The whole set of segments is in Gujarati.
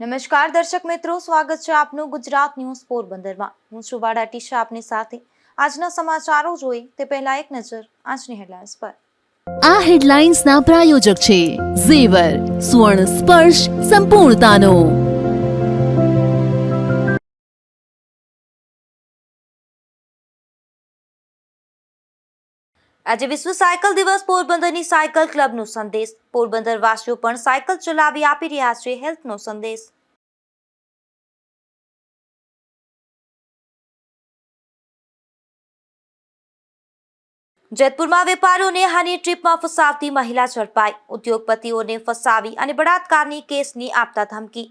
નમસ્કાર દર્શક મિત્રો, સ્વાગત છે આપનું ગુજરાત ન્યૂઝ પોરબંદરમાં। હું છું વાડા ટીશા આપની સાથે। આજના સમાચારો જોઈએ તે પહેલા એક નજર આજની હેડલાઇન્સ પર। આ હેડલાઇન્સના પ્રાયોજક છે ઝેવર, સુવર્ણ સ્પર્શ સંપૂર્ણતાનો। આજે વિશ્વ સાયકલ દિવસ। પોરબંદરની સાયકલ ક્લબનો સંદેશ। પોરબંદર વાસીઓ પણ સાયકલ ચલાવી આપી રહ્યા છે હેલ્થનો સંદેશ। જેતપુરમાં વેપારીઓને હની ટ્રીપમાં ફસાવતી મહિલા ઝડપાઈ। ઉદ્યોગપતિઓને ફસાવી અને બળાત્કારની કેસની આપતા ધમકી।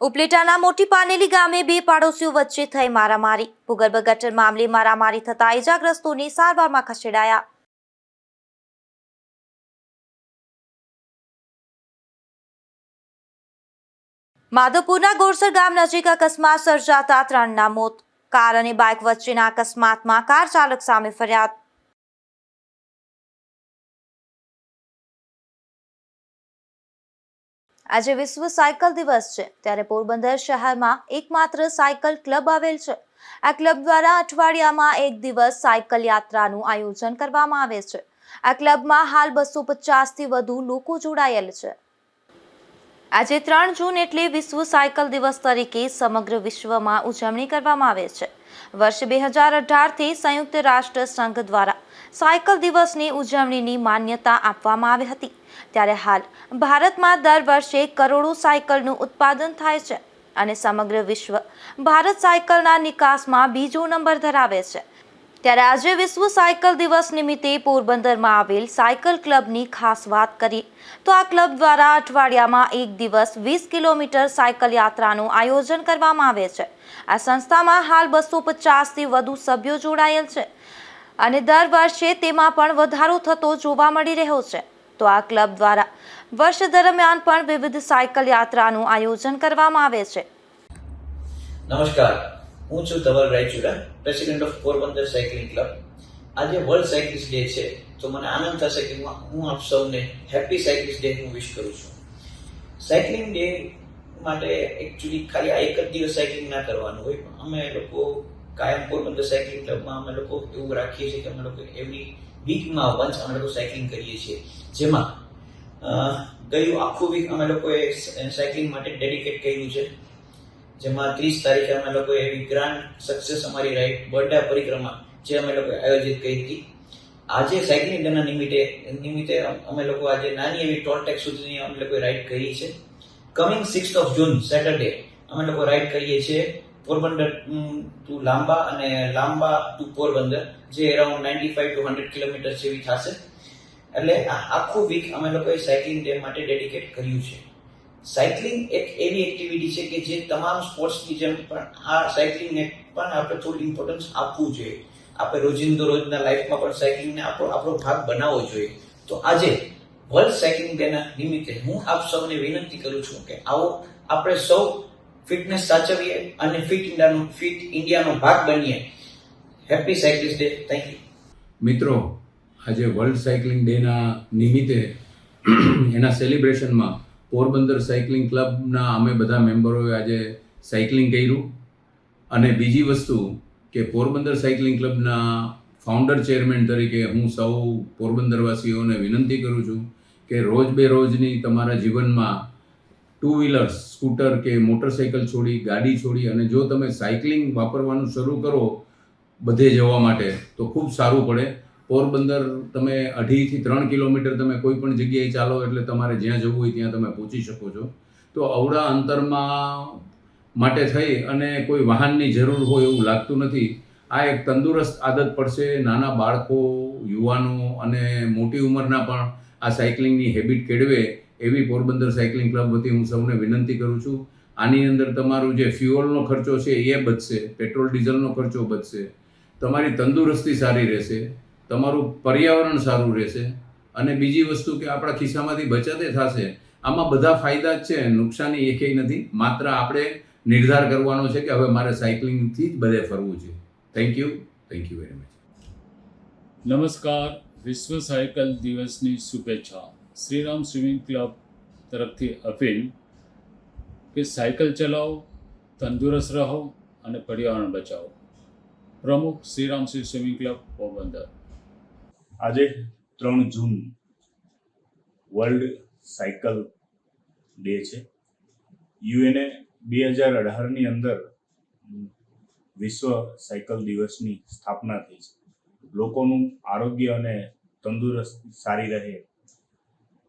ઉપલેટાના મોટી પાનેલી ગામે બે પાડોશીઓ વચ્ચે થઈ મારામારી। ભૂગર્ભ ગટર મામલે મારામારી થતા ઇજાગ્રસ્તોને સારવારમાં ખસેડાયા। માધવપુરના ગોરસર ગામ નજીક અકસ્માત સર્જાતા 3ના મોત। કાર અને બાઇક વચ્ચેના અકસ્માતમાં કાર ચાલક સામે ફરિયાદ। આજે વિશ્વ સાયકલ દિવસ છે, ત્યારે પોરબંદર શહેરમાં એકમાત્ર સાયકલ ક્લબ આવેલ છે। આ ક્લબ દ્વારા અઠવાડિયામાં એક દિવસ સાયકલ યાત્રાનું આયોજન કરવામાં આવે છે। આ ક્લબમાં હાલ 250થી વધુ લોકો જોડાયેલ છે। આજે 3 જૂન એટલે વિશ્વ સાયકલ દિવસ તરીકે સમગ્ર વિશ્વમાં ઉજવણી કરવામાં આવે છે। વર્ષ 2018થી સંયુક્ત રાષ્ટ્ર સંઘ દ્વારા સાયકલ દિવસની ઉજવણીની માન્યતા આપવામાં આવી હતી। ત્યારે હાલ ભારતમાં દર વર્ષે કરોડો સાયકલનું ઉત્પાદન થાય છે અને સમગ્ર વિશ્વ ભારત સાયકલના નિકાસમાં બીજો નંબર ધરાવે છે। ત્યારે આજે વિશ્વ સાયકલ દિવસ નિમિત્તે પોરબંદરમાં આવેલ સાયકલ ક્લબની ખાસ વાત કરીએ તો આ ક્લબ દ્વારા અઠવાડિયામાં એક દિવસ 20 કિલોમીટર સાયકલ યાત્રાનું આયોજન કરવામાં આવે છે। આ સંસ્થામાં હાલ 250થી વધુ સભ્યો જોડાયેલ છે અને દર વર્ષે તેમાં પણ વધારો થતો જોવા મળી રહ્યો છે। તો આ ક્લબ દ્વારા વર્ષ દરમિયાન પણ વિવિધ સાયકલ યાત્રાનું આયોજન કરવામાં આવે છે। નમસ્કાર, હું છું Dhaval Raichura, president of Porbandar cycling club. આજે વર્લ્ડ સાયકલિસ્ટ ડે છે, તો મને આનંદ થશે કે હું આપ સૌને હેપી સાયકલિસ્ટ ડે હું વિશ કરું છું। સાયકલિંગ ડે માટે એકચ્યુઅલી ખાલી આ એક જ દિવસ સાયકલિંગ ના કરવાનું હોય, પણ અમે લોકો કાયમ પોરબંદર સાયકલિંગ ક્લબમાં અમે લોકો એવું રાખીએ છીએ કે અમે લોકો એવરી વીકમાં વન્સ અમે લોકો સાયકલિંગ કરીએ છીએ, જેમાં ગયું આખું વીક અમે લોકોએ સાયકલિંગ માટે ડેડિકેટ કર્યું છે। જેમાં 30 તારીખે અમે લોકોએ એવી ગ્રાન્ડ સક્સેસ અમારી રાઈડ બર્થડે પરિક્રમા જે અમે લોકોએ આયોજિત કરી હતી। આજે સાયકલિંગ ડેના નિમિત્તે અમે લોકો આજે નાની એવી ટોલટેક સુધીની અમે લોકોએ રાઈડ કરી છે। Coming 6th of June Saturday અમે લોકો રાઈડ કરીએ છીએ પોરબંદર ટુ લાંબા અને લાંબા ટુ પોરબંદર, જે અરાઉન્ડ 95 to 100 કિલોમીટર જેવી થશે। એટલે આખું વીક અમે લોકોએ સાયકલિંગ ડે માટે ડેડિકેટ કર્યું છે। સાયકલિંગ એક એવી એક્ટિવિટી છે કે જે તમામ સ્પોર્ટ્સની જેમ પણ આ સાયકલિંગને પણ આપણે થોડું ઇમ્પોર્ટન્સ આપવું જોઈએ। આપણે રોજના લાઈફમાં પણ સાયકલિંગને આપણો ભાગ બનાવવો જોઈએ। તો આજે વર્લ્ડ સાયકલિંગ ડેના નિમિત્તે હું આપ સૌને વિનંતી કરું છું કે આવો આપણે સૌ ફિટનેસ સાચવીએ અને ફિટ ઇન્ડિયાનો ભાગ બનીએ। Happy cyclist day, thank you. મિત્રો, આજે વર્લ્ડ સાયકલિંગ ડેના નિમિત્તે એના સેલિબ્રેશનમાં પોરબંદર સાયકલિંગ ક્લબના અમે બધા મેમ્બરોએ આજે સાયકલિંગ કર્યું। અને બીજી વસ્તુ કે પોરબંદર સાયકલિંગ ક્લબના ફાઉન્ડર ચેરમેન તરીકે હું સૌ પોરબંદરવાસીઓને વિનંતી કરું છું કે રોજ બેરોજની તમારા જીવનમાં 2 વ્હીલર્સ, સ્કૂટર કે મોટરસાઇકલ છોડી, ગાડી છોડી અને જો તમે સાયકલિંગ વાપરવાનું શરૂ કરો બધે જવા માટે તો ખૂબ સારું પડે। પોરબંદર તમે 2.5થી 3 કિલોમીટર તમે કોઈ પણ જગ્યાએ ચાલો એટલે તમારે જ્યાં જવું હોય ત્યાં તમે પહોંચી શકો છો। તો અવડા અંતરમાં માટે થઈ અને કોઈ વાહનની જરૂર હોય એવું લાગતું નથી। આ એક તંદુરસ્ત આદત પડશે। નાના બાળકો, યુવાનો અને મોટી ઉંમરના પણ આ સાયકલિંગની હેબિટ કેળવે એવી પોરબંદર સાયકલિંગ ક્લબ વતી હું સૌને વિનંતી કરું છું। આની અંદર તમારું જે ફ્યુઅલનો ખર્ચો છે એ બચશે, પેટ્રોલ ડીઝલનો ખર્ચો બચશે, તમારી તંદુરસ્તી સારી રહેશે, તમારું પર્યાવરણ સારું રહેશે અને બીજી વસ્તુ કે આપણા ખિસ્સામાંથી બચતે થશે। આમાં બધા ફાયદા જ છે, નુકસાની એકેય નથી। માત્ર આપણે નિર્ધાર કરવાનો છે કે હવે મારે સાયકલિંગથી જ બધે ફરવું છે। Thank you very much. નમસ્કાર, વિશ્વ સાયકલ દિવસની શુભેચ્છા. શ્રીરામ સ્વિમિંગ ક્લબ તરફથી અપીલ કે સાયકલ ચલાવો, તંદુરસ્ત રહો અને પર્યાવરણ બચાવો. પ્રમુખ શ્રીરામ સ્વિમિંગ ક્લબ પોરબંદર. આજે 3 જૂન વર્લ્ડ સાયકલ ડે છે. યુએનએ 2018ની અંદર વિશ્વ સાયકલ દિવસની સ્થાપના થઈ છે. લોકોનું આરોગ્ય અને તંદુરસ્તી સારી રહે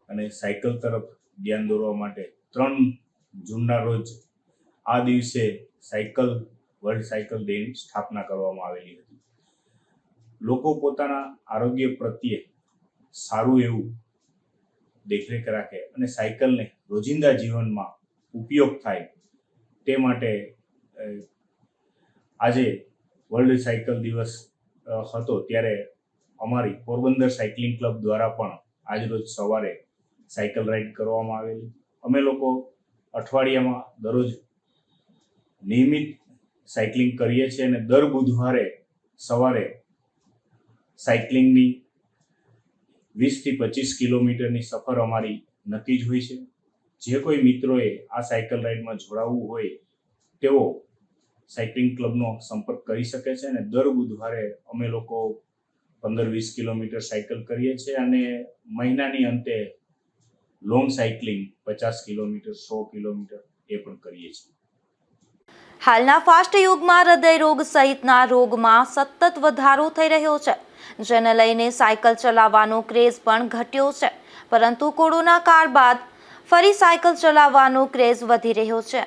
અને સાયકલ તરફ ધ્યાન દોરવા માટે 3 જૂનના રોજ આ દિવસે વર્લ્ડ સાયકલ ડેની સ્થાપના કરવામાં આવેલી હતી. લોકો પોતાના આરોગ્ય પ્રત્યે સારું એવું દેખરેખ રાખે અને સાયકલને રોજિંદા જીવનમાં ઉપયોગ થાય તે માટે આજે વર્લ્ડ સાયકલ દિવસ હતો ત્યારે અમારી પોરબંદર સાયકલિંગ ક્લબ દ્વારા પણ આજરોજ સવારે સાયકલ રાઇડ કરવામાં આવેલી. અમે લોકો અઠવાડિયામાં દરરોજ નિયમિત સાયકલિંગ કરીએ છીએ અને દર બુધવારે સવારે સાયકલિંગની 20 થી 25 કિલોમીટરની સફર અમારી નક્કી જ હોય છે. જે કોઈ મિત્રોએ આ સાયકલ રાઇડમાં જોડાવવું હોય તેઓ સાયકલિંગ ક્લબનો સંપર્ક કરી શકે છે અને દર બુધવારે અમે લોકો 15-20 કિલોમીટર સાયકલ કરીએ છીએ અને મહિનાની અંતે લોંગ સાયકલિંગ 50 કિલોમીટર 100 કિલોમીટર એ પણ કરીએ છીએ. હાલના ફાસ્ટ યુગમાં હૃદય રોગ સહિતના રોગમાં સતત વધારો થઈ રહ્યો છે, જેને લઈને સાયકલ ચલાવવાનો ક્રેઝ પણ ઘટ્યો છે. પરંતુ કોરોના કાળ બાદ ફરી સાયકલ ચલાવવાનો ક્રેઝ વધી રહ્યો છે.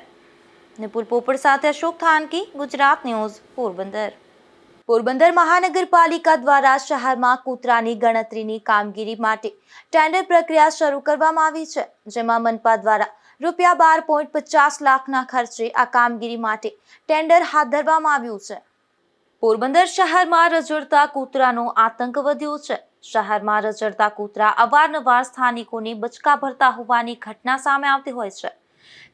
નિપુલ પોપટ સાથે અશોક થાનકી, ગુજરાત ન્યૂઝ, પોરબંદર. પોરબંદર મહાનગરપાલિકા દ્વારા શહેરમાં કૂતરાની ગણતરીની કામગીરી માટે ટેન્ડર પ્રક્રિયા શરૂ કરવામાં આવી છે, જેમાં મનપા દ્વારા ₹12.50 લાખના ખર્ચે આ કામગીરી માટે ટેન્ડર હાથ ધરવામાં આવ્યું છે. પોરબંદર શહેરમાં રઝળતા કૂતરાનો આતંક વધ્યો છે. શહેરમાં રઝળતા કૂતરા અવારનવાર સ્થાનિકોને બચકા ભરતા હોવાની ઘટના સામે આવતી હોય છે.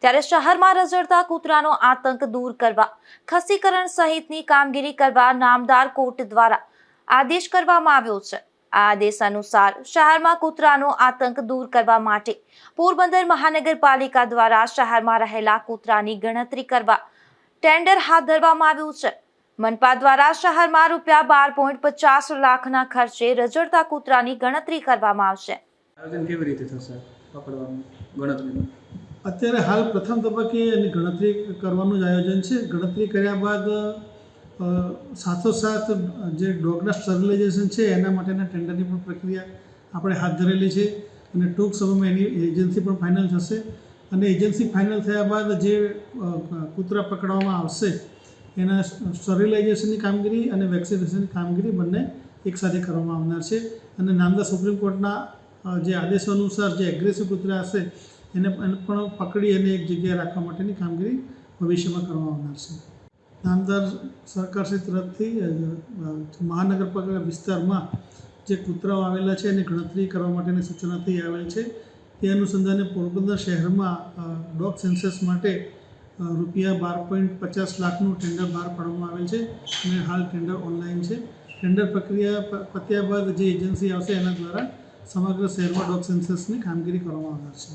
ત્યારે શહેરમાં રઝળતા કૂતરાનો આતંક દૂર કરવા ખસીકરણ સહિતની કામગીરી કરવા નામદાર કોર્ટ દ્વારા આદેશ કરવામાં આવ્યો છે. આ આદેશ અનુસાર શહેરમાં કૂતરાનો આતંક દૂર કરવા માટે પોરબંદર મહાનગરપાલિકા દ્વારા શહેરમાં રહેલા કૂતરાની ગણતરી કરવા ટેન્ડર હાથ ધરવામાં આવ્યું છે. મનપા દ્વારા શહેરમાં ₹12.50 લાખના ખર્ચે રઝળતા કૂતરાની ગણતરી કરવામાં આવશે. આયોજન કેવી રીતે થશે પકડવાનું ગણતરીનું? અત્યારે હાલ પ્રથમ તબક્કે એની ગણતરી કરવાનું જ આયોજન છે. ગણતરી કર્યા બાદ સાથોસાથ જે ડોગના સ્ટરલાઇઝેશન છે એના માટેના ટેન્ડરની પણ પ્રક્રિયા આપણે હાથ ધરેલી છે અને ટૂંક સમયમાં એની એજન્સી પણ ફાઇનલ થશે અને એજન્સી ફાઇનલ થયા બાદ જે કૂતરા પકડવામાં આવશે એના સ્ટરલાઇઝેશનની કામગીરી અને વેક્સિનેશનની કામગીરી બંને એકસાથે કરવામાં આવનાર છે અને નામદાર સુપ્રીમ કોર્ટના જે આદેશો અનુસાર જે એગ્રેસિવ કૂતરા હશે એને પણ પકડી અને એક જગ્યાએ રાખવા માટેની કામગીરી ભવિષ્યમાં કરવામાં આવનાર છે. નામદાર સરકારશ્રી તરફથી મહાનગરપાલિકા વિસ્તારમાં જે કૂતરાઓ આવેલા છે એની ગણતરી કરવા માટેની સૂચના થઈ આવેલ છે. તે અનુસંધાને પોરબંદર શહેરમાં ડોગ સેન્સસ માટે ₹12.50 લાખનું ટેન્ડર બહાર પાડવામાં આવેલ છે અને હાલ ટેન્ડર ઓનલાઈન છે. ટેન્ડર પ્રક્રિયા પત્યા બાદ જે એજન્સી આવશે એના દ્વારા સમગ્ર શહેરમાં ડોગ સેન્સસની કામગીરી કરવામાં આવનાર છે.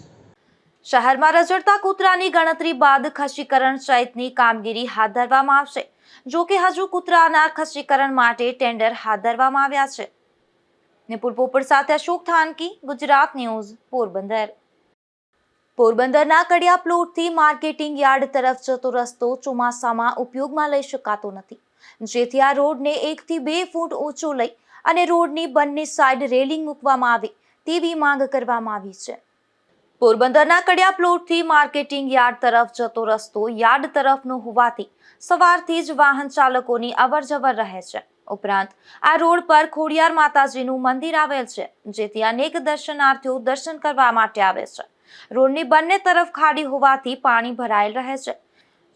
શહેરમાં રઝળતા કૂતરાની ગણતરી બાદ ખસીકરણ સહિતની કામગીરી હાથ ધરવામાં આવશે. જો કે હજુ કૂતરાના ખસીકરણ માટે ટેન્ડર હાથ ધરવામાં આવ્યા છે. નિપુલ પોપટ સાથે અશોક થાનકી, ગુજરાત ન્યૂઝ, પોરબંદર. પોરબંદરના કડિયા પ્લોટથી માર્કેટિંગ યાર્ડ તરફ જતો રસ્તો ચોમાસામાં ઉપયોગમાં લઈ શકાતો નથી, જેથી આ રોડને 1 થી 2 ફૂટ ઊંચો લઈ અને રોડની બંને સાઈડ રેલિંગ મૂકવામાં આવે તેવી માંગ કરવામાં આવી છે. પોરબંદરના કડિયા પ્લોટથી માર્કેટિંગ યાર્ડ તરફ જતો રસ્તો યાર્ડ તરફનો હોવાથી સવારથી જ વાહન ચાલકોની અવરજવર રહે છે. ઉપરાંત આ રોડ પર ખોડિયાર માતાજીનું મંદિર આવેલ છે, જેથી અનેક દર્શનાર્થીઓ દર્શન કરવા માટે આવે છે. રોડની બંને તરફ ખાડી હોવાથી પાણી ભરાયેલ રહે છે.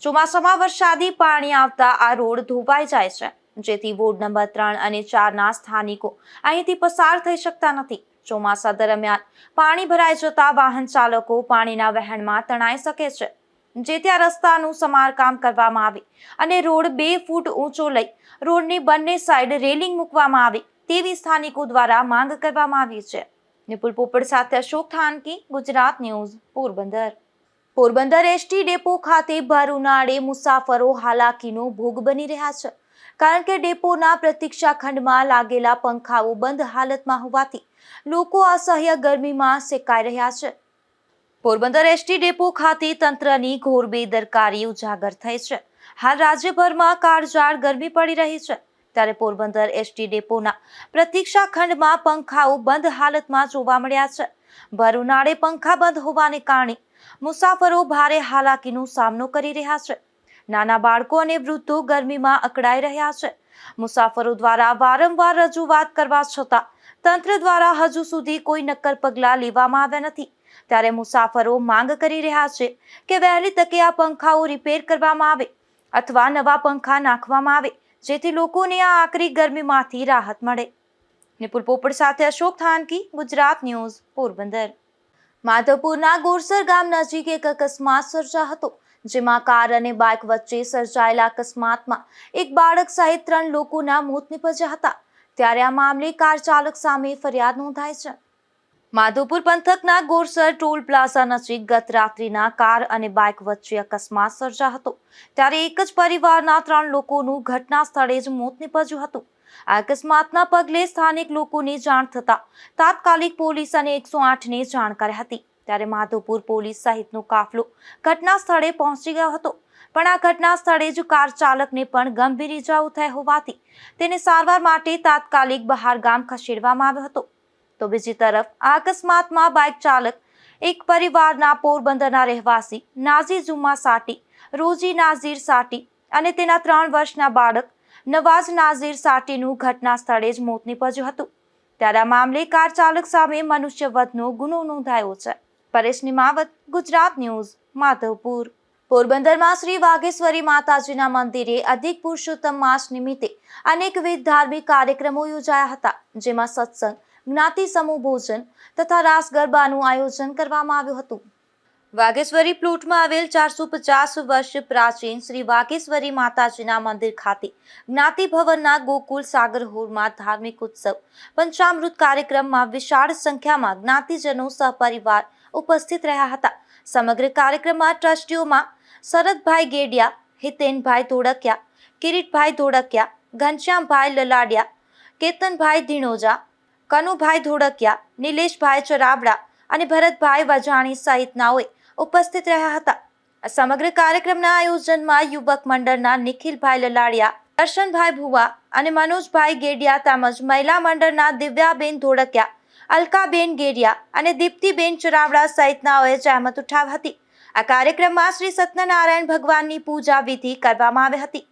ચોમાસામાં વરસાદી પાણી આવતા આ રોડ ધોવાઈ જાય છે, જેથી વોર્ડ નંબર 3 અને 4ના સ્થાનિકો અહીંથી પસાર થઈ શકતા નથી. ચોમાસા દરમિયાન પાણી ભરાઈ જતા વાહન ચાલકો પાણીના વહેણમાં તણાઈ શકે છે, જેથી આ રસ્તાનું સમારકામ કરવામાં આવે અને રોડ 2 ફૂટ ઊંચો લઈ રોડની બંને સાઈડ રેલિંગ મૂકવામાં આવે તેવી સ્થાનિકો દ્વારા માંગ કરવામાં આવી છે. નિપુલ પોપટ સાથે Ashok Thanki, Gujarat news, Porbandar. Porbandar ST depot ખાતે ભર ઉનાળે મુસાફરો હાલાકીનો ભોગ બની રહ્યા છે, કારણ કે ડેપોના પ્રતીક્ષા ખંડમાં લાગેલા પંખાઓ બંધ હાલતમાં હોવાથી લોકો અસહ્ય ગરમીમાં સેકાઈ રહ્યા છે. પોરબંદર એસટી ડેપો ખાતે તંત્રની ઘોર બેદરકારી ઉજાગર થઈ છે. હાલ રાજ્યભરમાં કાળઝાળ ગરમી પડી રહી છે, ત્યારે પોરબંદર એસટી ડેપોના પ્રતીક્ષા ખંડમાં પંખાઓ બંધ હાલતમાં જોવા મળ્યા છે. ભર ઉનાળે પંખા બંધ હોવાને કારણે મુસાફરો ભારે હાલાકીનો સામનો કરી રહ્યા છે. નાના બાળકો અને વૃદ્ધો ગરમીમાં અકળાઈ રહ્યા છે. મુસાફરો દ્વારા વારંવાર રજૂઆત કરવા છતાં તંત્ર દ્વારા હજુ સુધી કોઈ નક્કર પગલાં લેવામાં આવ્યા નથી. ત્યારે મુસાફરો માંગ કરી રહ્યા છે કે વહેલી તકે આ પંખાઓ રિપેર કરવામાં આવે અથવા નવા પંખા નાખવામાં આવે, જેથી લોકોને આ આકરી ગરમીમાંથી રાહત મળે. નિપુલ પોપટ સાથે અશોક થાનકી, ગુજરાત ન્યૂઝ, પોરબંદર. માધવપુરના ગોરસર ગામ નજીક એક અકસ્માત સર્જાયો હતો, જેમાં કાર અને બાઇક વચ્ચે સર્જાયેલા અકસ્માતમાં એક બાળક સહિત 3 લોકોના મોત નીપજ્યા હતા. ત્યારે આ મામલે કાર ચાલક સામે ફરિયાદ નોંધાઈ છે. માધવપુર પંથકના ગોરસર ટોલ પ્લાઝા નજીક ગત રાત્રિના કાર અને બાઇક વચ્ચે અકસ્માત સર્જાયો હતો. ત્યારે એક જ પરિવારના 3 લોકોનું ઘટના સ્થળે જ મોત નીપજ્યું હતું. આ અકસ્માતના પગલે સ્થાનિક લોકોને જાણ થતા તાત્કાલિક પોલીસ અને 108ને જાણ કરી હતી. ત્યારે માધવપુર પોલીસ સહિતનો કાફલો ઘટના સ્થળે પહોંચી ગયો હતો, પણ આ ઘટના સ્થળે જ કાર ચાલકને પણ ગંભીર ઇજાઓ થઈ હોવાથી તેને સારવાર માટે તાત્કાલિક બહાર ગામ ખસેડવામાં આવ્યો હતો. તો બીજી તરફ આ અકસ્માતમાં બાઇક ચાલક એક પરિવારના પોરબંદરના રહેવાસી નાઝી જુમ્મા સાટી, રોજી નાઝીર સાટી અને તેના 3 વર્ષના બાળક નવાઝ નાઝીર સાટીનું ઘટના સ્થળે જ મોત નીપજ્યું હતું. ત્યારે આ મામલે કાર ચાલક સામે મનુષ્યવધનો ગુનો નોંધાયો છે. પરેશ નિમાવત, ગુજરાત ન્યૂઝ, માધવપુર. પોરબંદરમાં શ્રી વાઘેશ્વરી માતાજીના મંદિરે અધિક પુરુષોત્તમ માસ નિમિત્તે અનેકવિધ ધાર્મિક કાર્યક્રમો યોજાયા હતા, જેમાં સત્સંગ, જ્ઞાતિ સમૂહ ભોજન તથા રાસ ગરબાનું આયોજન કરવામાં આવ્યું હતું. વાઘેશ્વરી પ્લોટમાં આવેલ 450 વર્ષ પ્રાચીન શ્રી વાઘેશ્વરી માતાજીના મંદિર ખાતે જ્ઞાતિ ભવનના ગોકુલ સાગર હોલમાં ધાર્મિક ઉત્સવ પંચામૃત કાર્યક્રમમાં વિશાળ સંખ્યામાં જ્ઞાતિજનો સહપરિવાર ઉપસ્થિત રહ્યા હતા. સમગ્ર કાર્યક્રમમાં ટ્રસ્ટીઓમાં શરદભાઈ ગેડિયા, હિતેનભાઈ ધોળકિયા, કિરીટભાઈ ધોળકિયા, ઘનશ્યામભાઈ લલાડિયા, કેતનભાઈ ધીણોજા, કનુભાઈ ધોળકિયા, નિલેશભાઈ ચરાબડા અને ભરતભાઈ વજાણી સહિતનાઓએ ઉપસ્થિત રહ્યા હતા. સમગ્ર કાર્યક્રમના આયોજનમાં યુવક મંડળના નિખિલભાઈ લલાડિયા, દર્શનભાઈ ભુવા અને મનોજભાઈ ગેડિયા તેમજ મહિલા મંડળના દિવ્યાબેન ધોળકિયા, અલકાબેન ગેડિયા અને દીપ્તિબેન ચરાવડા સહિતનાઓએ જહેમત ઉઠાવી હતી. આ કાર્યક્રમમાં શ્રી સત્યનારાયણ ભગવાનની પૂજા વિધિ કરવામાં આવી હતી.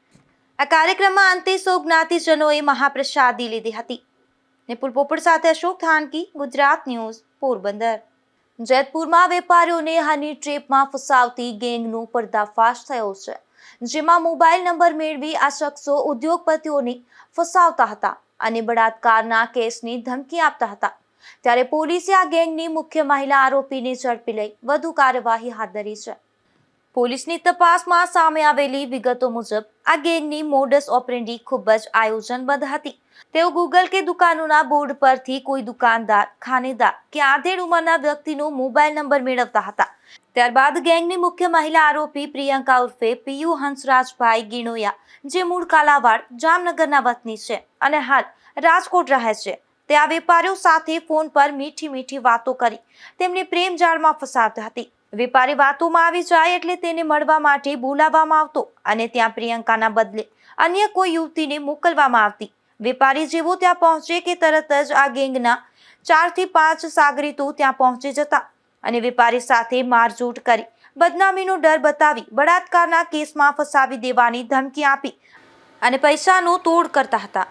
આ કાર્યક્રમમાં અંતે સૌ જ્ઞાતિજનોએ મહાપ્રસાદી લીધી હતી. નિપુલ પોપટ સાથે અશોક થાનકી, ગુજરાત ન્યૂઝ, પોરબંદર. જેતપુરમાં વેપારીઓને હની ટ્રેપમાં ફસાવતી ગેંગનો પર્દાફાશ થયો છે, જેમાં મોબાઈલ નંબર મેળવી આ શખ્સો ઉદ્યોગપતિઓને ફસાવતા હતા અને બળાત્કારના કેસની ધમકી આપતા હતા. ત્યારે પોલીસે આ ગેંગની મુખ્ય મહિલા આરોપીને ઝડપી લઈ વધુ કાર્યવાહી હાથ ધરી છે. પોલીસની તપાસમાં સામે આવેલી વિગતો મુજબ આ ગેંગની મોડસ ઓપરેન્ડી ખૂબ જ આયોજનબદ્ધ હતી. તેઓ ગૂગલ કે દુકાનોના બોર્ડ પરથી કોઈ દુકાનદાર, ખાનેદાર કે આધેડ ઉંમરના વ્યક્તિનો મોબાઈલ નંબર મેળવતા હતા. ત્યારબાદ ગેંગની મુખ્ય મહિલા આરોપી પ્રિયંકા ઉર્ફે પીયુ હંસરાજભાઈ ગીણોયા, જે મૂળ કાલાવાડ, જામનગરના વતની છે અને હાલ રાજકોટ રહે છે, તે આ વેપારીઓ સાથે ફોન પર મીઠી વાતો કરી તેમને પ્રેમ જાળમાં ફસાવતી હતી. વેપારી વાતોમાં આવી જાય એટલે તેને મળવા માટે બોલાવવામાં આવતો અને ત્યાં પ્રિયંકાના બદલે અન્ય કોઈ યુવતીને મોકલવામાં આવતી. વેપારી જેવો ત્યાં પહોંચે કે તરત જ આ ગેંગના 4 થી 5 સાગરીતો ત્યાં પહોંચી જતા અને વેપારી સાથે મારઝૂટ કરી બદનામીનો ડર બતાવી બળાત્કારના કેસમાં ફસાવી દેવાની ધમકી આપી અને પૈસાનો તોડ કરતા હતા.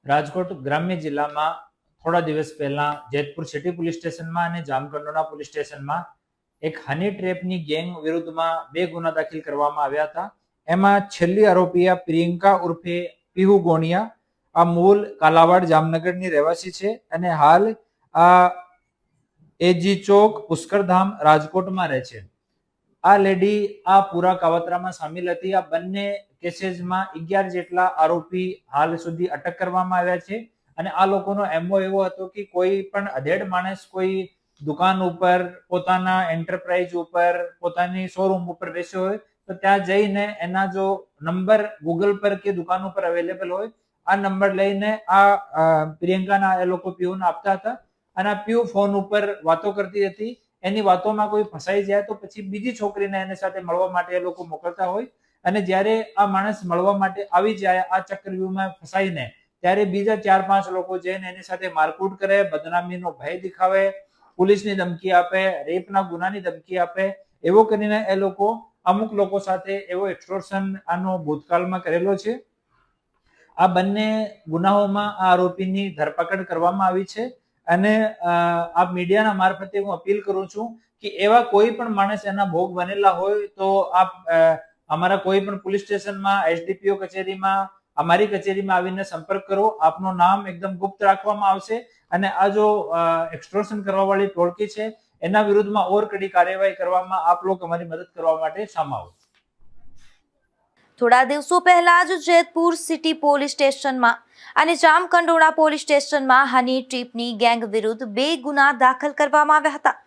રાજકોટ ગ્રામ્ય જિલ્લામાં થોડા દિવસ પહેલા જેતપુર સિટી પોલીસ સ્ટેશનમાં અને જામકંડોરણા પોલીસ સ્ટેશનમાં એક હની ટ્રેપની ગેંગ વિરુદ્ધમાં 2 ગુના દાખલ કરવામાં આવ્યા હતા. એમાં છેલ્લી આરોપી પ્રિયંકા ઉર્ફે પીહુ ગોણિયા, આ મૂળ કાલાવાડ જામનગરની રહેવાસી છે અને હાલ આ એજી ચોક પુષ્કરધામ રાજકોટમાં રહે છે. આ લેડી આ પૂરા કાવતરામાં સામેલ હતી. આ બંને કેસીસમાં 11 જેટલા આરોપી હાલ સુધી અટક કરવામાં આવ્યા છે અને આ લોકોનો એમઓ એવો હતો કે કોઈ પણ અધેડ માણસ કોઈ દુકાન ઉપર, પોતાના એન્ટરપ્રાઇઝ ઉપર, પોતાની શોરૂમ ઉપર બેસ્યો હોય તો ત્યાં જઈને એના જો નંબર ગૂગલ પર કે દુકાન ઉપર અવેલેબલ હોય આ નંબર લઈને આ પ્રિયંકાના એ લોકો પીયુને આપતા હતા અને આ પીયુ ફોન ઉપર વાતો કરતી હતી. એની વાતોમાં કોઈ ફસાઈ જાય તો પછી બીજી છોકરીને એની સાથે મળવા માટે એ લોકો મોકલતા હોય અને જ્યારે આ માણસ મળવા માટે આવી જાય આ ચક્રવ્યૂહમાં ફસાઈને ત્યારે બીજા 4-5 લોકો જઈને એની સાથે મારકૂટ કરે, બદનામીનો ભય દેખાવે, પોલીસની ધમકી આપે, રેપના ગુનાની ધમકી આપે. એવો કરીને એ લોકો અમુક લોકો સાથે એવો એક્સટોર્શન આનો ભૂતકાળમાં કરેલો છે. આ બંને ગુનાઓમાં આ આરોપીની ધરપકડ કરવામાં આવી છે અને આ મીડિયાના મારફતે હું અપીલ કરું છું કે એવા કોઈ પણ માણસ એના ભોગ બનેલા હોય તો આપ અમારા કોઈ પણ પોલીસ સ્ટેશનમાં, એસડીપીઓ કચેરીમાં, અમારી કચેરીમાં આવીને સંપર્ક કરો. આપનું નામ એકદમ ગુપ્ત રાખવામાં આવશે અને આ જો એક્સટોર્શન કરવા વાળી ટોળકી છે એના વિરુદ્ધમાં ઓર કડી કાર્યવાહી કરવામાં આપ લોકો અમારી મદદ કરવા માટે સામે આવો. થોડા દિવસો પહેલા જ જેતપુર સિટી પોલીસ સ્ટેશનમાં અને જામકંડોળા પોલીસ સ્ટેશનમાં હની ટ્રીપની ગેંગ વિરુદ્ધ 2 ગુના દાખલ કરવામાં આવ્યા હતા.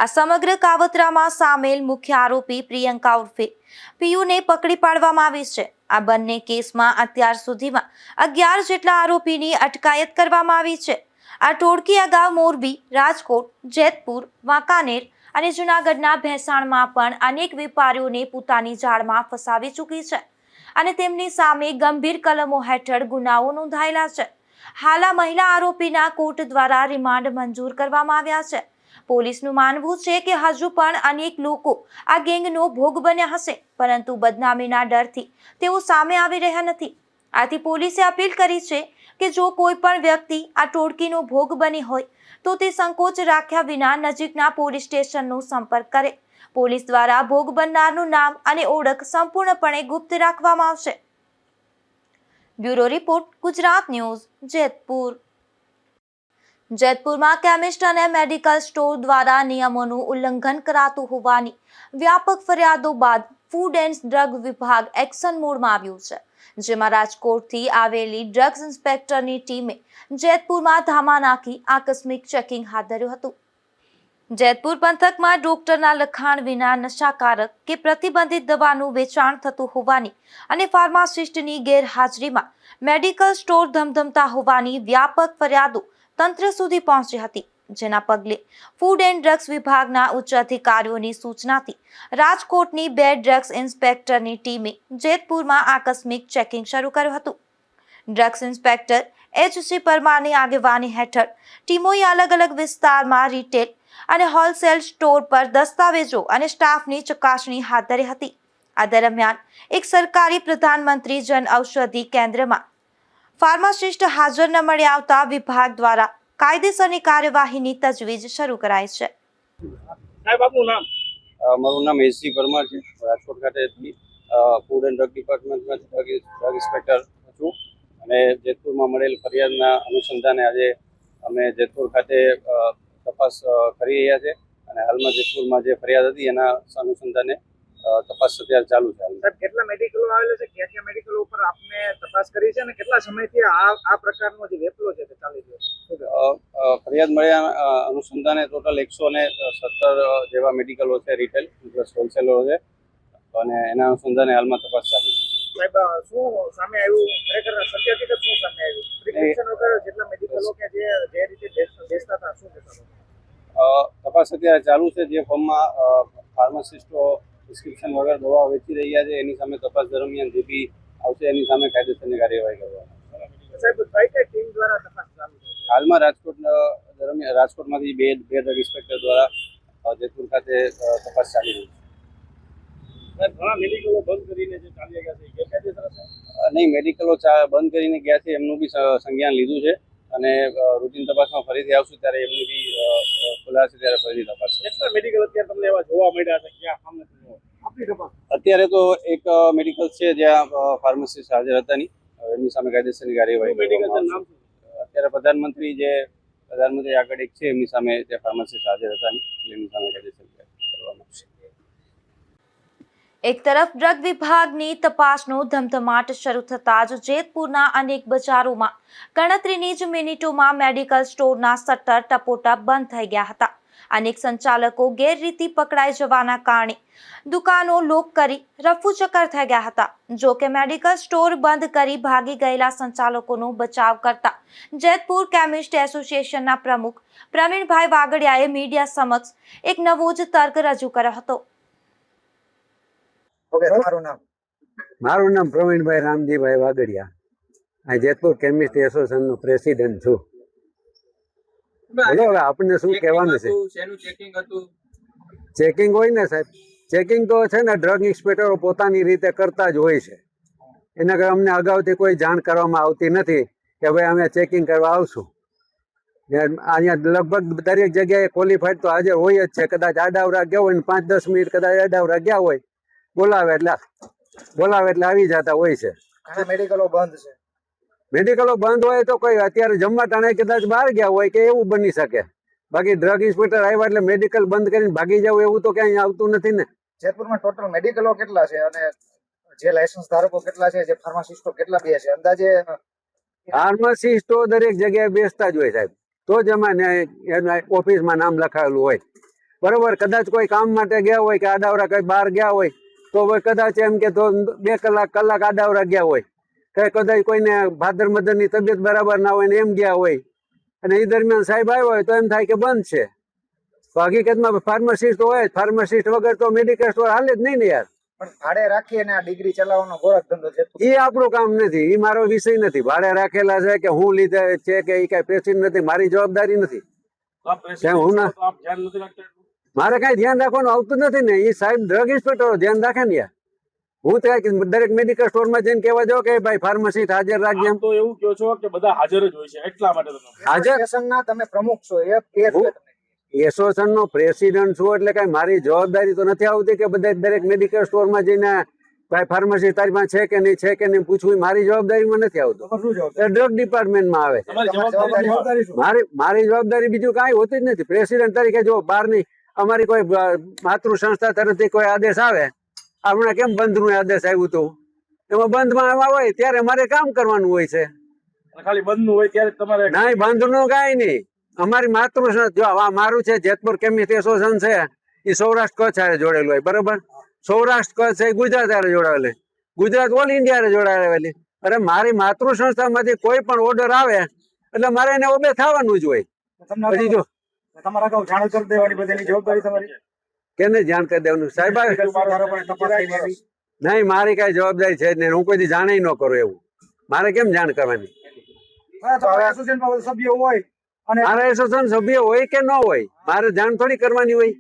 આ સમગ્ર કાવતરામાં સામેલ મુખ્ય આરોપી પ્રિયંકા ઉર્ફે પીયુને પકડી પાડવામાં આવી છે. આ બંને કેસમાં અત્યાર સુધીમાં 11 જેટલા આરોપીની અટકાયત કરવામાં આવી છે. આ ટોળકી અગાઉ મોરબી, રાજકોટ, જેતપુર, વાંકાનેર અને જૂનાગઢના ભેંસાણમાં પણ અનેક વેપારીઓને પોતાની જાળમાં ફસાવી ચૂકી છે અને તેમની સામે ગંભીર કલમો હેઠળ ગુનાઓ નોંધાયેલા છે. હાલ આ મહિલા આરોપીના કોર્ટ દ્વારા રિમાન્ડ મંજૂર કરવામાં આવ્યા છે. પોલીસનું માનવું છે કે હજુ પણ અનેક લોકો આ ગેંગનો ભોગ બન્યા હશે, પરંતુ બદનામીના ડરથી તેઓ સામે આવી રહ્યા નથી. આથી પોલીસે અપીલ કરી છે કે જો કોઈ પણ વ્યક્તિ આ ટોળકીનો ભોગ બની હોય તો તે સંકોચ રાખ્યા વિના નજીકના પોલીસ સ્ટેશનનો સંપર્ક કરે. પોલીસ દ્વારા ભોગ બનનારનું નામ અને ઓળખ સંપૂર્ણપણે ગુપ્ત રાખવામાં આવશે. Bureau report, Gujarat news, Jetpur. જેતપુરમાં કેમિસ્ટ અને મેડિકલ સ્ટોર દ્વારા નિયમોનું ઉલ્લંઘન કરાતું હોવાની વ્યાપક ફરિયાદો બાદ ફૂડ એન્ડ ડ્રગ વિભાગ એક્શન મોડમાં આવ્યું છે, જેમાં રાજકોટથી આવેલી ડ્રગ્સ ઇન્સ્પેક્ટરની ટીમે જેતપુરમાં ધામા નાખી આકસ્મિક ચેકિંગ હાથ ધર્યું હતું. જેતપુર પંથકમાં ડોક્ટરના લખાણ વિના નશાકારક કે પ્રતિબંધિત દવાનું વેચાણ થતું હોવાની અને ફાર્માસિસ્ટની ગેરહાજરીમાં મેડિકલ સ્ટોર ધમધમતા હોવાની વ્યાપક ફરિયાદો તંત્ર સુધી પહોંચી હતી, જેના પગલે ફૂડ એન્ડ ડ્રગ્સ વિભાગના ઉચ્ચ અધિકારીઓની સૂચનાથી રાજકોટની 2 ડ્રગ્સ ઇન્સ્પેક્ટરની ટીમે જેતપુરમાં આકસ્મિક ચેકિંગ શરૂ કર્યું હતું. Drugs inspector એચ.સી. પરમારની આગેવાની હેઠળ ટીમોએ અલગ અલગ વિસ્તારમાં રિટેલ અને હોલસેલ સ્ટોર પર દસ્તાવેજો અને સ્ટાફની ચકાસણી હાથ ધરી હતી. આ દરમિયાન એક સરકારી પ્રધાનમંત્રી જન ઔષધિ કેન્દ્રમાં ફાર્માસિસ્ટ હાજર ન મળી આવતા વિભાગ દ્વારા કાયદેસરની કાર્યવાહીની તજવીજ શરૂ કરાઈ છે. મારું નામ એચ.સી. પરમાર છે. રાજકોટ ખાતેથી ફૂડ એન્ડ ડ્રગ ડિપાર્ટમેન્ટમાં ડ્રગ ઇન્સ્પેક્ટર છું અને જેતપુરમાં મળેલ ફરિયાદના અનુસંધાને આજે અમે જેતપુર ખાતે તપાસ કરી રહ્યા છે અને હાલમાં જેતપુરમાં જે ફરિયાદ હતી એના અનુસંધાને તપાસ અત્યારે ચાલુ છે. સાહેબ, કેટલા મેડિકલો આવેલા છે, કયા કયા મેડિકલો ઉપર આપને તપાસ કરી છે અને કેટલા સમયથી આ પ્રકારનો જે વેપલો છે તે ચાલી રહ્યો છે? ફરિયાદ મળ્યા અનુસંધાને ટોટલ 117 જેવા મેડિકલો છે, રિટેલ પ્લસ હોલસેલરો છે અને એના અનુસંધાને હાલમાં તપાસ ચાલુ છે. સાહેબ, શું સામે આવ્યું? ખરેખર સત્ય હકીકત શું સામે આવ્યું? પ્રિસ્ક્રિપ્શન વગર જેટલા મેડિકલો કે જે રીતે બેસતા હતા શું કહેતા? તપાસ અત્યારે ચાલુ છે. જે ફોર્મમાં ફાર્માસિસ્ટો પ્રિસ્ક્રિપ્શન વગર દવા વેચી રહ્યા છે એની સામે તપાસ દરમિયાન જે બી આવશે એની સામે કાયદેસરની કાર્યવાહી કરવામાં આવશે. સાહેબ, કઈ ટીમ દ્વારા તપાસ ચાલુ છે? હાલમાં રાજકોટમાંથી બે ડ્રગ ઇન્સ્પેક્ટર દ્વારા જેતપુર ખાતે તપાસ ચાલી રહી છે. ઘણા મેડિકલો બંધ કરીને જે ચાલી ગયા છે ગેરકાયદેસર છે? નહીં, મેડિકલો બંધ કરીને ગયા છે એમનું બી સંજ્ઞાન લીધું છે અને રૂટીન તપાસમાં ફરીથી આવશું ત્યારે એમની બી ખુલાશે ત્યારે ફરીથી તપાસ. કેટલા મેડિકલ અત્યારે તમને એવા જોવા મળ્યા છે? ક્યાં સામે આપણી તપાસ? અત્યારે તો એક મેડિકલ છે જ્યાં ફાર્માસિસ્ટ હાજર હતા નહીં, એમની સામે કાયદેસરની કાર્યવાહી કરવામાં આવશે. અત્યારે પ્રધાનમંત્રી આગળ એક છે એમની સામે ત્યાં ફાર્માસિસ્ટ હાજર હતા નહીં, એમની સામે કાયદેસરની કાર્યવાહી કરવામાં આવશે. એક તરફ ડ્રગ વિભાગની તપાસનો ધમધમાટ શરૂ થતાં જ જેતપુરના અનેક બજારોમાં ગણતરીની જ મિનિટોમાં મેડિકલ સ્ટોરના શટર ટપોટપ બંધ થઈ ગયા હતા. અનેક સંચાલકો ગેરરીતિ પકડાઈ જવાના કારણે દુકાનો લોક કરી રફુચક્કર થઈ ગયા હતા. જો કે મેડિકલ સ્ટોર બંધ કરી ભાગી ગયેલા સંચાલકોનો બચાવ કરતા જેતપુર કેમિસ્ટ એસોસિએશનના પ્રમુખ પ્રવીણભાઈ વાગડિયાએ મીડિયા સમક્ષ એક નવો જ તર્ક રજૂ કર્યો હતો. મારું નામ પ્રવીણભાઈ રામજીભાઈ વાગડિયા. આ જેતપુર કેમિસ્ટ એસોસિએશનનો પ્રેસિડેન્ટ છું. બોલો હવે આપણને શું કહેવાનું છે? ચેકિંગ હોય ને સાહેબ, ચેકિંગ તો છે ને ડ્રગ ઇન્સ્પેક્ટરો પોતાની રીતે કરતા જ હોય છે. એના કારણે અમને અગાઉથી કોઈ જાણ કરવામાં આવતી નથી કે ભાઈ અમે ચેકિંગ કરવા આવશું. અહીંયા લગભગ દરેક જગ્યાએ ક્વોલિફાઈડ તો હાજર હોય જ છે. કદાચ આડાવરા ગયા હોય ને 5-10 મિનિટ કદાચ આડાવરા ગયા હોય, બોલાવે એટલે આવી જતા હોય છે. મેડિકલો બંધ છે. મેડિકલો બંધ હોય તો કોઈ અત્યારે જમવા ટાણે કદાચ બહાર ગયા હોય કે એવું બની શકે. બાકી ડ્રગ ઇન્સ્પેક્ટર આવ્યા એટલે મેડિકલ બંધ કરીને ભાગી જવું એવું તો ક્યાંય આવતું નથી ને. જેતપુરમાં ટોટલ મેડિકલો કેટલા છે અને જે લાયસન્સ ધારકો કેટલા છે, જે ફાર્માસિસ્ટો કેટલા બે છે અંદાજે? ફાર્માસિસ્ટો દરેક જગ્યાએ બેસતા જ હોય સાહેબ, તો જ એમાં એના ઓફિસમાં નામ લખાયેલું હોય. બરોબર, કદાચ કોઈ કામ માટે ગયા હોય કે આડાવરા કઈ બહાર ગયા હોય તો કદાચ એમ કે તો 2 કલાક આડાવરા ગયા હોય, કે કદાચ કોઈને ફાધર મધરની તબિયત બરાબર ના હોય ને એમ ગયા હોય અને એ દરમિયાન સાહેબ આવ્યો હોય તો એમ થાય કે બંધ છે. તો હકીકતમાં ફાર્માસિસ્ટ હોય, ફાર્માસિસ્ટ વગર તો મેડિકલ સ્ટોર હાલે જ નહીં ને યાર. પણ ભાડે રાખી અને આ ડિગ્રી ચલાવવાનો ગોરખ ધંધો છે, એ આપણું કામ નથી, એ મારો વિષય નથી. ભાડે રાખેલા છે કે હું લીધે છે કે એ કઈ પ્રેસિડેન્ટ નથી, મારી જવાબદારી નથી. હું ના, મારે કઈ ધ્યાન રાખવાનું આવતું નથી ને. એ સાહેબ ડ્રગ ઇન્સ્પેક્ટરો ધ્યાન રાખે ને યાર. હું તો દરેક મેડિકલ સ્ટોરમાં જઈને કહેવા જાઉં કે ભાઈ ફાર્માસિસ્ટ હાજર રાખજે. એમ તો એવું કહો છો કે બધા હાજર જ હોય છે એટલા માટે હાજર તમે પ્રમુખ છો, એસોસિએશન નો પ્રેસિડેન્ટ છું એટલે કઈ મારી જવાબદારી તો નથી આવતી કે બધા દરેક મેડિકલ સ્ટોરમાં જઈને ભાઈ ફાર્માસિસ્ટ તારી પાસે છે કે નહીં પૂછવું. મારી જવાબદારીમાં નથી આવતું, ડ્રગ ડિપાર્ટમેન્ટમાં આવે. મારી જવાબદારી બીજું કાંઈ હોતી જ નથી. પ્રેસિડેન્ટ તરીકે જો બહારની અમારી કોઈ માતૃ સંસ્થા તરફથી કોઈ આદેશ આવે, હમણાં કેમ બંધનું આદેશ આવ્યું હતું, એમાં બંધમાં હોય ત્યારે મારે કામ કરવાનું હોય છે. ખાલી બંધનું હોય ત્યારે તમારે નહીં, બંધનું કાંઈ નહીં. અમારી માતૃ જો આ મારું છે જેતપુર કેમિસ્ટ એસોસિએશન છે, એ સૌરાષ્ટ્ર કચ્છ હારે જોડેલું હોય. બરોબર, સૌરાષ્ટ્ર કચ્છ છે ગુજરાત હારે જોડાવેલી, ગુજરાત ઓલ ઇન્ડિયા હારે જોડાવેલી. અરે મારી માતૃ સંસ્થામાંથી કોઈ પણ ઓર્ડર આવે એટલે મારે એને ઓબે થવાનું જ હોય. પછી જો તમારા અગાઉ જાણ કરી દેવાની બધાની જવાબદારી તમારી. કેને જાણ કરી દેવાનું સાહેબ? નહીં, મારી કઈ જવાબદારી છે જ નહીં. હું કોઈ જાણે ન કરું એવું. મારે કેમ જાણ કરવાની? સભ્ય હોય અને મારા એસોસિએશન સભ્ય હોય કે ન હોય, મારે જાણ થોડી કરવાની હોય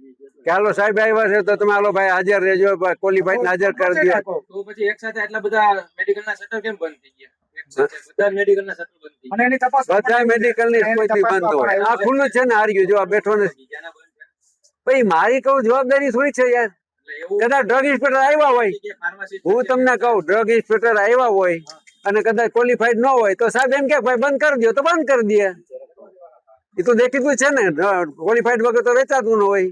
કે હાલો સાહેબ આવ્યા છે તો તમે હાલો ભાઈ હાજર રહેજો, ક્વોલિફાઈડ હાજર કરી દે. તો પછી એક સાથે આટલા બધા મેડિકલના શટર કેમ બંધ થઈ ગયા? બધા મેડિકલના શટર બંધ થઈ ગયા અને એની તપાસ બધા મેડિકલ ની કોઈ બંધ હોય. આ ખુલ્લું છે ને, હારી ગયું જો આ બેઠો નથી. ભાઈ મારી કહું જવાબદારી થોડી છે યાર. કદાચ ડ્રગ ઇન્સ્પેક્ટર આવ્યા હોય, હું તમને કહું ડ્રગ ઇન્સ્પેક્ટર આવ્યા હોય અને કદાચ ક્વોલિફાઈડ ન હોય તો સાહેબ એમ કે ભાઈ બંધ કરી દો તો બંધ કરી દે. એ તો દેખીતું છે ને, ક્વોલિફાઈડ વગર તો વેચાતું ન હોય.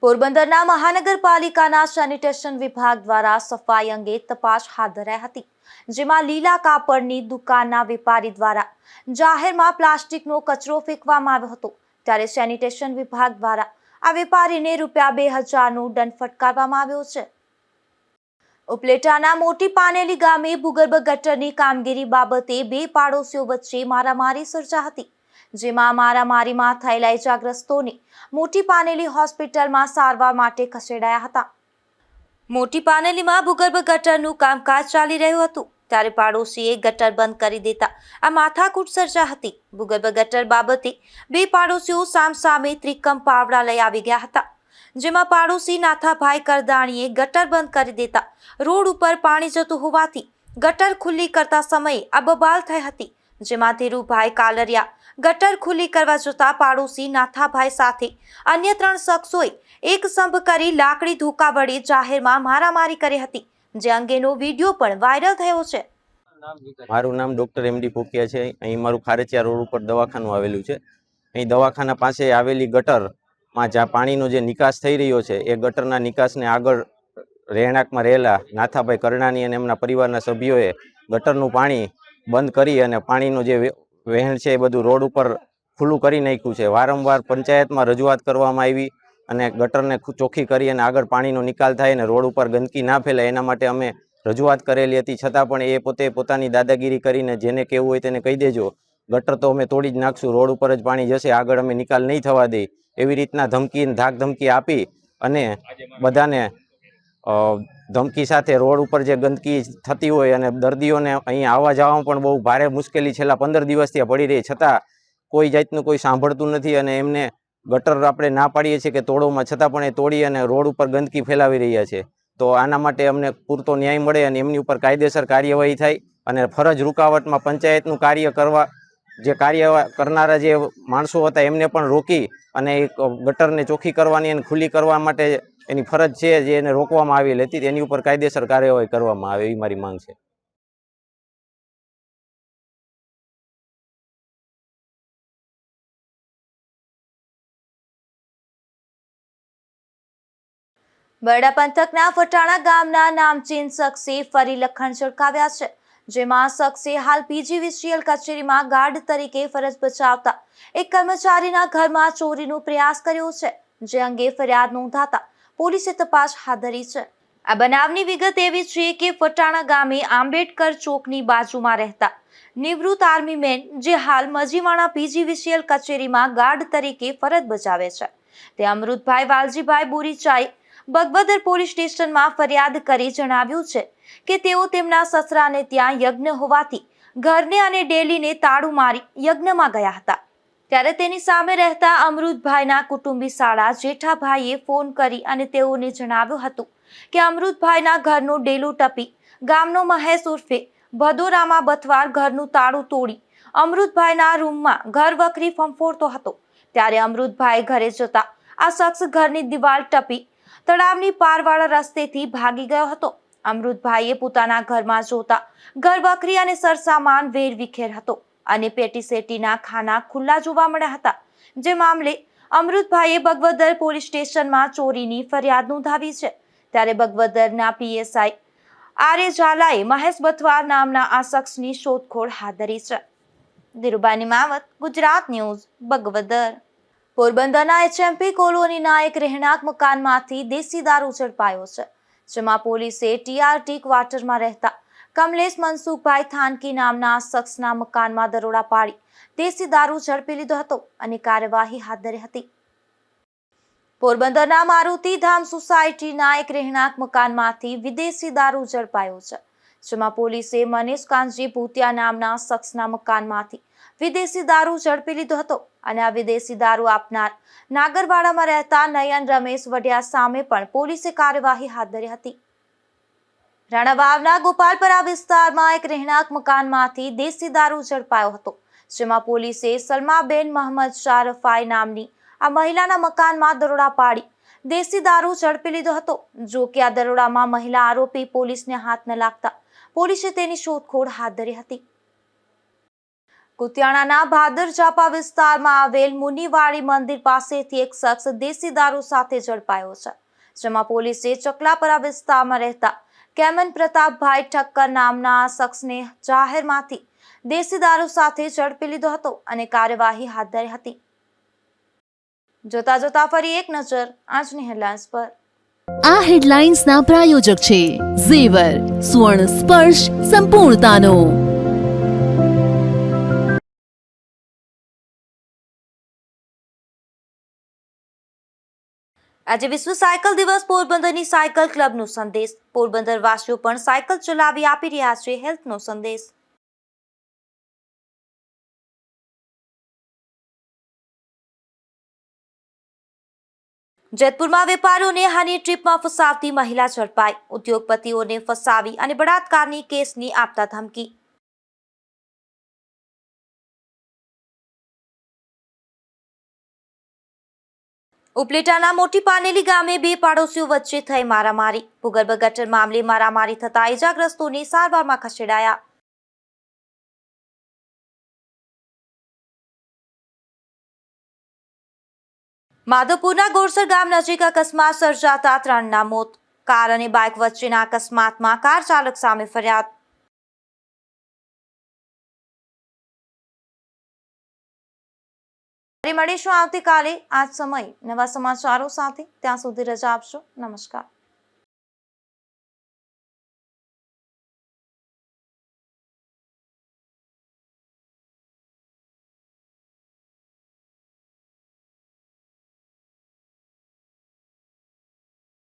પોરબંદરના મહાનગરપાલિકાના સેનિટેશન વિભાગ દ્વારા સફાઈ અંગે તપાસ હાથ ધરાઈ હતી, જેમાં લીલા કાપડની દુકાનના વેપારી દ્વારા જાહેરમાં પ્લાસ્ટિકનો કચરો ફેંકવામાં આવ્યો હતો. ત્યારે સેનિટેશન વિભાગ દ્વારા આ વેપારીને ₹2000નો દંડ ફટકારવામાં આવ્યો છે. ઉપલેટાના મોટી પાનેલી ગામે ભૂગર્ભ ગટરની કામગીરી બાબતે 2 પાડોશીઓ વચ્ચે મારામારી સર્જાઈ હતી, જેમાં મારામારીમાં થયેલા ઇજાગ્રસ્તોને મોટી પાનેલી હોસ્પિટલમાં સારવાર માટે ખસેડાયા હતા. મોટી પાનેલીમાં ભૂગર્ભ ગટરનું કામકાજ ચાલી રહ્યું હતું, ત્યારે પાડોશીએ ગટર બંધ કરી દેતા આ માથાકૂટ સર્જાઈ હતી. ભૂગર્ભ ગટર બાબતે 2 પાડોશીઓ સામસામે ત્રિકમ પાવડા લઈ આવી ગયા હતા, જેમાં પાડોશી નાથાભાઈ કરદાણીએ ગટર બંધ કરી દેતા રોડ ઉપર પાણી જતું હોવાથી ગટર ખુલ્લી કરતા સમયે આ બબાલ થઈ હતી, જેમાં ધીરુભાઈ કાલરિયા ગટર ખુલ્લી કરવા જતા પાડોશી નાથાભાઈ સાથે અન્ય 3 શખ્સોએ એક સંપ કરી લાકડી ધોકા વડે જાહેરમાં મારામારી કરી હતી, જે અંગેનો વિડીયો પણ વાયરલ થયો છે. મારું નામ ડોક્ટર એમડી પોકિયા છે. અહીં મારું ખારેચિયા રોડ ઉપર દવાખાનું આવેલું છે. અહીં દવાખાના પાસે આવેલી ગટરમાં જ્યાં પાણીનો જે નિકાસ થઈ રહ્યો છે, એ ગટરના નિકાસને આગળ રહેણાંકમાં રહેલા નાથાભાઈ કરણાની અને એમના પરિવારના સભ્યોએ ગટરનું પાણી બંધ કરી અને પાણીનું જે વહેણ છે એ બધું રોડ ઉપર ખુલ્લું કરી નાખ્યું છે. વારંવાર પંચાયતમાં રજૂઆત કરવામાં આવી અને ગટરને ચોખ્ખી કરી અને આગળ પાણીનો નિકાલ થાય અને રોડ ઉપર ગંદકી ના ફેલાય એના માટે અમે રજૂઆત કરેલી હતી. છતાં પણ એ પોતે પોતાની દાદાગીરી કરીને જેને કહેવું હોય તેને કહી દેજો, ગટર તો અમે તોડી જ નાખશું, રોડ ઉપર જ પાણી જશે, આગળ અમે નિકાલ નહીં થવા દઈ, એવી રીતના ધમકી ધાક ધમકી આપી અને બધાને ધમકી સાથે રોડ ઉપર જે ગંદકી થતી હોય અને દર્દીઓને અહીંયા આવવા જવામાં પણ બહુ ભારે મુશ્કેલી છેલ્લા 15 દિવસથી પડી રહી, છતાં કોઈ જાતનું કોઈ સાંભળતું નથી અને એમને ગટર આપણે ના પાડીએ છીએ કે તોડોમાં, છતાં પણ એ તોડી અને રોડ ઉપર ગંદકી ફેલાવી રહ્યા છે. તો આના માટે અમને પૂરતો ન્યાય મળે અને એમની ઉપર કાયદેસર કાર્યવાહી થાય અને ફરજ રૂકાવટમાં પંચાયતનું કાર્ય કરવા જે કાર્ય કરનારા જે માણસો હતા એમને પણ રોકી અને ગટરને ચોખ્ખી કરવાની અને ખુલ્લી કરવા માટે એની ફરજ છે જે એને રોકવામાં આવેલી હતી તેની ઉપર કાયદેસર કાર્યવાહી કરવામાં આવે એવી મારી માંગ છે. બરડા પંથકના ફટાણા ગામના નામચીન શખ્સે ફરી લખણ ઝળકાવ્યા છે, જેમાં શખ્સે હાલ PGVCL કચેરીમાં ગાર્ડ તરીકે ફરજ બજાવતા એક કર્મચારીના ઘરમાં ચોરીનો પ્રયાસ કર્યો છે, જે અંગે ફરિયાદ નોંધાતા પોલીસે તપાસ હાથ ધરી છે. આ બનાવની વિગત એવી છે કે ફટાણા ગામે આંબેડકર ચોકની બાજુમાં રહેતા નિવૃત્ત આર્મી મેન જે હાલ મજીવાણા PGVCL કચેરીમાં ગાર્ડ તરીકે ફરજ બજાવે છે, તે અમૃતભાઈ વાલજીભાઈ બોરીચાઈ બગવદર પોલીસ સ્ટેશનમાં ફરિયાદ કરી જણાવ્યું છે કે તેઓ તેમના સસરાને ત્યાં યજ્ઞ હોવાથી ઘરને અને ડેલીને તાળું મારી યજ્ઞમાં ગયા હતા. ત્યારે તેની સામે રહેતા અમૃતભાઈના કુટુંબી શાળા જેઠાભાઈએ ફોન કરી અને તેઓને જણાવ્યું હતું કે અમૃતભાઈના ઘરનો ડેલું ટપી ગામનો મહેશ ઉર્ફે ભદોરામાં બથવાર ઘરનું તાળું તોડી અમૃતભાઈના રૂમમાં ઘર વખરી ફંફોડતો હતો. ત્યારે અમૃતભાઈ ઘરે જતા આ શખ્સ ઘરની દિવાલ ટપી તળાવની પારવાળા રસ્તેથી ભાગી ગયો હતો. અમૃતભાઈએ પોતાના ઘરમાં જોતા ઘર વખરી અને સરસામાન વેરવિખેર હતો અને પેટીસેટીના ખાના ખુલ્લા જોવા મળ્યા હતા. જે મામલે અમૃતભાઈએ બગવદર પોલીસ સ્ટેશનમાં ચોરીની ફરિયાદ નોંધાવી છે. ત્યારે બગવદરના PSI આર્ય ઝાલાએ મહેશ બથવાર નામના આ શખ્સની શોધખોળ હાથ ધરી છે. ધીરુભાઈ માવત, ગુજરાત ન્યૂઝ, બગવદર. પોરબંદરના HMP કોલોનીના એક રહેણાંક મકાનમાંથી દેશી દારૂ ઝડપાયો છે, જેમાં પોલીસે TRT ક્વાર્ટરમાં રહેતા કમલેશ મનસુખભાઈ થાનકી નામના શખ્સના મકાનમાં દરોડા પાડી દેશી દારૂ ઝડપી લીધો હતો અને કાર્યવાહી હાથ ધરી હતી. પોરબંદરના મારુતિ ધામ સોસાયટીના એક રહેણાંક મકાનમાંથી વિદેશી દારૂ ઝડપાયો છે, જેમાં પોલીસે મનીષ કાનજી ભૂતિયા નામના શખ્સના મકાનમાંથી વિદેશી દારૂ ઝડપી લીધો હતો અને આ વિદેશી દારૂ આપનાર નાગરવાડામાં રહેતા નયન રમેશ વડિયા સામે પણ પોલીસે કાર્યવાહી હાથ ધરી હતી. રાણાવાવના ગોપાલપરા વિસ્તારમાં એક રહેણાંક મકાનમાંથી દેશી દારૂ ઝડપાયો હતો, જેમાં પોલીસે સલમાબેન મહંમદ શાહ રફાઈ નામની આ મહિલાના મકાનમાં દરોડા પાડી દેશી દારૂ ઝડપી લીધો હતો. જો કે આ દરોડામાં મહિલા આરોપી પોલીસને હાથ ન લાગતા પોલીસે તેની શોધખોળ હાથ ધરી હતી. કુતિયાણાના ભાદર જાપા વિસ્તારમાં આવેલ મુનિવાડી મંદિર પાસેથી એક શખ્સ દેશી દારૂ સાથે ઝડપાયો છે, જેમાં પોલીસે ચકલાપરા વિસ્તારમાં રહેતા કેમન પ્રતાપભાઈ ઠક્કર નામના આ શખ્સને જાહેરમાંથી દેશી દારૂ સાથે ઝડપી લીધો હતો અને કાર્યવાહી હાથ ધરી હતી. જોતા જોતા ફરી એક નજર આજની હેડલાઇન્સ પર. આ હેડલાઇન્સના પ્રાયોજક છે ઝેવર, સુવર્ણ સ્પર્શ સંપૂર્ણતાનો. આજે વિશ્વ સાયકલ દિવસ. પોરબંદરની સાયકલ ક્લબનો સંદેશ. પોરબંદર વાસીઓ પણ સાયકલ ચલાવી આપી રહ્યા છે હેલ્થનો સંદેશ. જેતપુરમાં વેપારીઓને હની ટ્રીપમાં ફસાવતી મહિલા ઝડપાઈ. ઉદ્યોગપતિઓને ફસાવી અને બળાત્કારની કેસની આપતા ધમકી. ઉપલેટાના મોટી પાનેલી ગામે બે પાડોશીઓ વચ્ચે થઈ મારામારી. ભૂગર્ભ ગટર મામલે મારામારી થતા ઇજાગ્રસ્તોને સારવારમાં ખસેડાયા. માધવપુરના ગોરસર ગામ નજીક અકસ્માત સર્જાતા 3ના મોત. કાર અને બાઇક વચ્ચેના અકસ્માતમાં કાર ચાલક સામે ફરિયાદ. ફરી મળીશું આવતીકાલે આ જ સમયે નવા સમાચારો સાથે. ત્યાં સુધી રજા આપશો. નમસ્કાર.